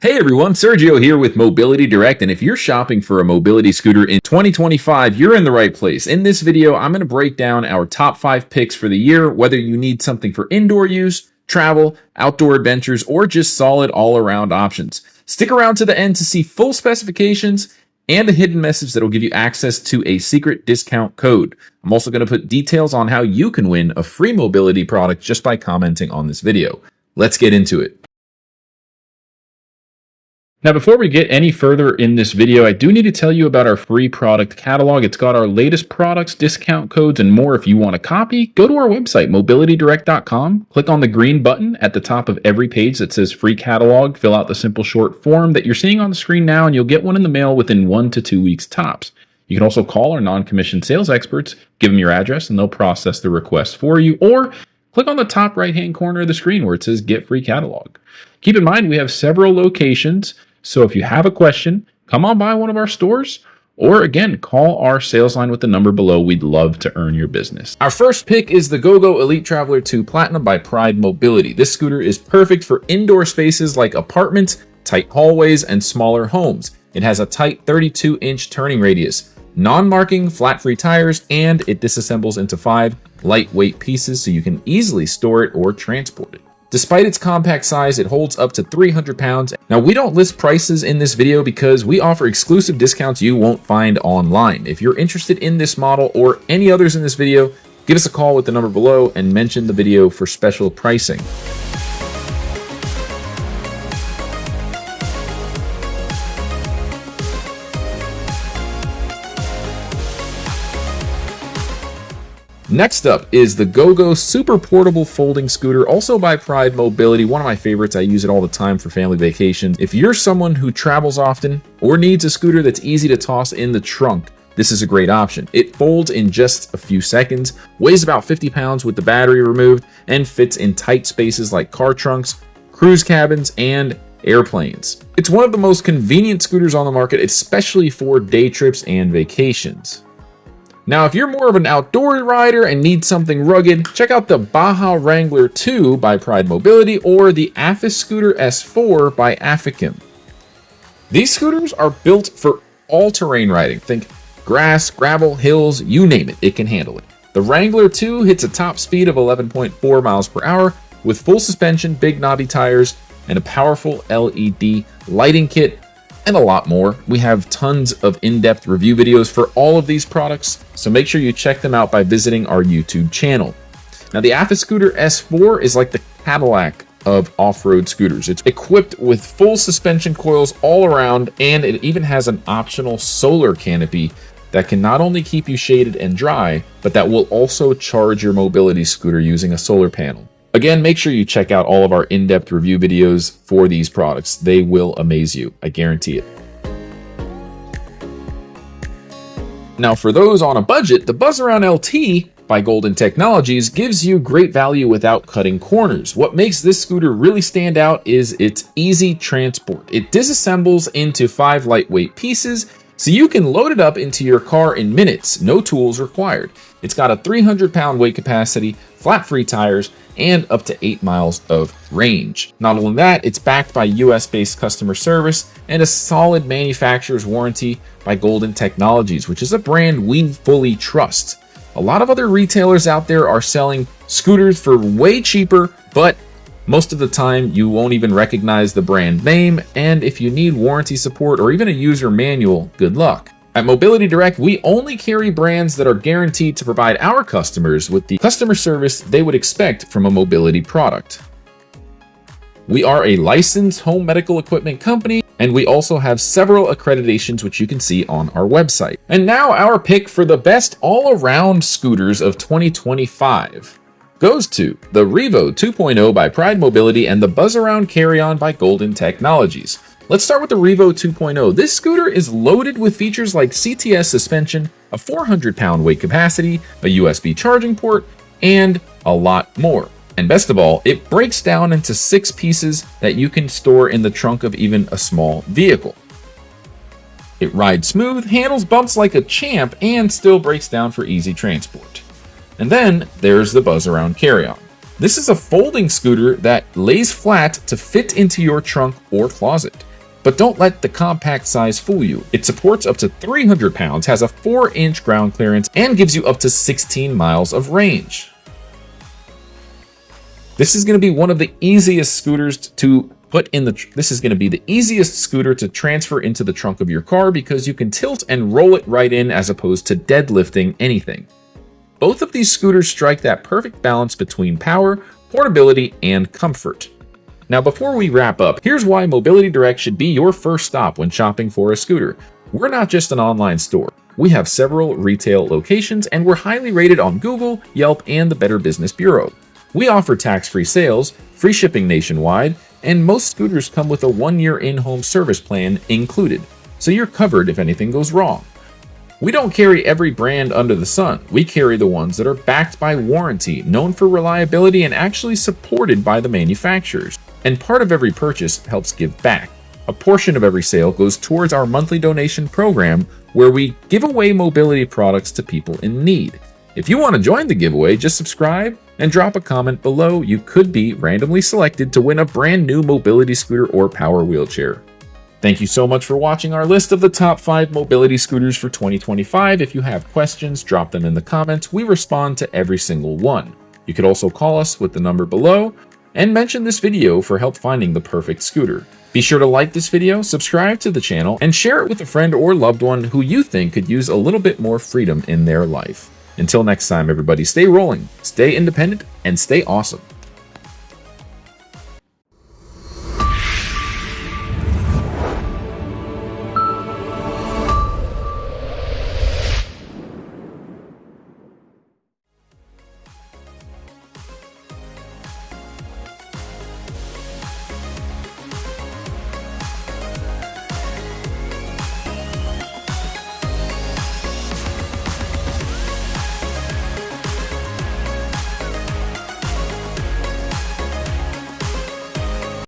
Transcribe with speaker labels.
Speaker 1: Hey everyone, Sergio here with Mobility Direct, and if you're shopping for a mobility scooter in 2025, you're in the right place. In this video, I'm going to break down our top 5 picks for the year, whether you need something for indoor use, travel, outdoor adventures, or just solid all-around options. Stick around to the end to see full specifications and a hidden message that will give you access to a secret discount code. I'm also going to put details on how you can win a free mobility product just by commenting on this video. Let's get into it. Now, before we get any further in this video, I do need to tell you about our free product catalog. It's got our latest products, discount codes, and more. If you want a copy, go to our website, mobilitydirect.com. Click on the green button at the top of every page that says free catalog. Fill out the simple short form that you're seeing on the screen now, and you'll get one in the mail within 1 to 2 weeks tops. You can also call our non-commissioned sales experts, give them your address, and they'll process the request for you, or click on the top right-hand corner of the screen where it says Get Free Catalog. Keep in mind, we have several locations, so if you have a question, come on by one of our stores, or again, call our sales line with the number below. We'd love to earn your business. Our first pick is the GOGO Elite Traveler 2 Platinum by Pride Mobility. This scooter is perfect for indoor spaces like apartments, tight hallways, and smaller homes. It has a tight 32-inch turning radius, non-marking flat-free tires, and it disassembles into 5 lightweight pieces so you can easily store it or transport it. Despite its compact size, it holds up to 300 pounds. Now, we don't list prices in this video because we offer exclusive discounts you won't find online. If you're interested in this model or any others in this video, give us a call with the number below and mention the video for special pricing. Next up is the GOGO Super Portable Folding Scooter, also by Pride Mobility. One of my favorites. I use it all the time for family vacations. If you're someone who travels often or needs a scooter that's easy to toss in the trunk, this is a great option. It folds in just a few seconds, weighs about 50 pounds with the battery removed, and fits in tight spaces like car trunks, cruise cabins, and airplanes. It's one of the most convenient scooters on the market, especially for day trips and vacations. Now, if you're more of an outdoor rider and need something rugged, check out the Baja Wrangler 2 by Pride Mobility or the Affis Scooter S4 by Aficum. These scooters are built for all-terrain riding. Think grass, gravel, hills, you name it, it can handle it. The Wrangler 2 hits a top speed of 11.4 miles per hour with full suspension, big knobby tires, and a powerful LED lighting kit, and a lot more. We have tons of in-depth review videos for all of these products, so make sure you check them out by visiting our YouTube channel. Now, the Affis Scooter S4 is like the Cadillac of off-road scooters. It's equipped with full suspension coils all around, and it even has an optional solar canopy that can not only keep you shaded and dry, but that will also charge your mobility scooter using a solar panel. Again, make sure you check out all of our in-depth review videos for these products. They will amaze you, I guarantee it. Now, for those on a budget, the Buzzaround LT by Golden Technologies gives you great value without cutting corners. What makes this scooter really stand out is its easy transport. It disassembles into 5 lightweight pieces, so you can load it up into your car in minutes, no tools required. It's got a 300-pound weight capacity, flat-free tires, and up to 8 miles of range. Not only that, it's backed by US-based customer service and a solid manufacturer's warranty by Golden Technologies, which is a brand we fully trust. A lot of other retailers out there are selling scooters for way cheaper, but most of the time you won't even recognize the brand name, and if you need warranty support or even a user manual, good luck. At Mobility Direct, we only carry brands that are guaranteed to provide our customers with the customer service they would expect from a mobility product. We are a licensed home medical equipment company, and we also have several accreditations which you can see on our website. And now our pick for the best all-around scooters of 2025 goes to the Revo 2.0 by Pride Mobility and the Buzzaround CarryOn by Golden Technologies. Let's start with the Revo 2.0. This scooter is loaded with features like CTS suspension, a 400-pound weight capacity, a USB charging port, and a lot more. And best of all, it breaks down into 6 pieces that you can store in the trunk of even a small vehicle. It rides smooth, handles bumps like a champ, and still breaks down for easy transport. And then there's the Buzzaround CarryOn. This is a folding scooter that lays flat to fit into your trunk or closet. But don't let the compact size fool you. It supports up to 300 pounds, has a 4-inch ground clearance, and gives you up to 16 miles of range. This is going to be one of the easiest scooters to put in this is going to be the easiest scooter to transfer into the trunk of your car because you can tilt and roll it right in as opposed to deadlifting anything. Both of these scooters strike that perfect balance between power, portability, and comfort. Now, before we wrap up, here's why Mobility Direct should be your first stop when shopping for a scooter. We're not just an online store. We have several retail locations, and we're highly rated on Google, Yelp, and the Better Business Bureau. We offer tax-free sales, free shipping nationwide, and most scooters come with a 1-year in-home service plan included, so you're covered if anything goes wrong. We don't carry every brand under the sun. We carry the ones that are backed by warranty, known for reliability, and actually supported by the manufacturers. And part of every purchase helps give back. A portion of every sale goes towards our monthly donation program where we give away mobility products to people in need. If you want to join the giveaway, just subscribe and drop a comment below. You could be randomly selected to win a brand new mobility scooter or power wheelchair. Thank you so much for watching our list of the top 5 mobility scooters for 2025. If you have questions, drop them in the comments. We respond to every single one. You could also call us with the number below and mention this video for help finding the perfect scooter. Be sure to like this video, subscribe to the channel, and share it with a friend or loved one who you think could use a little bit more freedom in their life. Until next time, everybody, stay rolling, stay independent, and stay awesome.